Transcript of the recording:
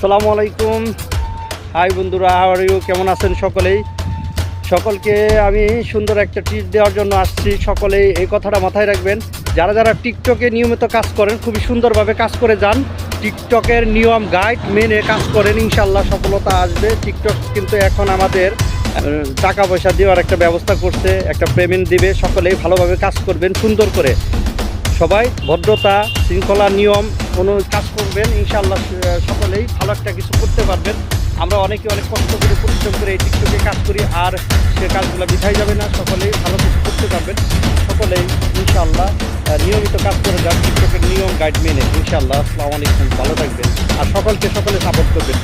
আসসালামু আলাইকুম। হাই বন্ধুরা, হাউ আর ইউ? কেমন আছেন সকলেই? সকলকে আমি সুন্দর একটা টিপস দেওয়ার জন্য আসছি। সকলেই এই কথাটা মাথায় রাখবেন, যারা যারা টিকটকে নিয়মিত কাজ করেন খুবই সুন্দরভাবে কাজ করে যান, টিকটকের নিয়ম গাইড মেনে কাজ করেন, ইনশাল্লাহ সফলতা আসবে। টিকটক কিন্তু এখন আমাদের টাকা পয়সা দেওয়ার একটা ব্যবস্থা করছে, একটা পেমেন্ট দিবে। সকলেই ভালোভাবে কাজ করবেন, সুন্দর করে সবাই ভদ্রতা শৃঙ্খলা নিয়ম কাজ করবেন, ইনশাআল্লাহ সকলেই ভালো একটা কিছু করতে পারবেন। আমরা অনেক কষ্ট করে পরিশ্রম করে এই টিকটকে কাজ করি, আর সে কাজগুলো বিছাই যাবে না। সকলেই ভালো কিছু করতে পারবেন, সকলেই ইনশাআল্লাহ নিয়মিত কাজ করে যান টিকটকের নিয়ম গাইড মেনে, ইনশাআল্লাহ। আসসালামু আলাইকুম, ভালো থাকবেন আর সকলে সাপোর্ট করবেন।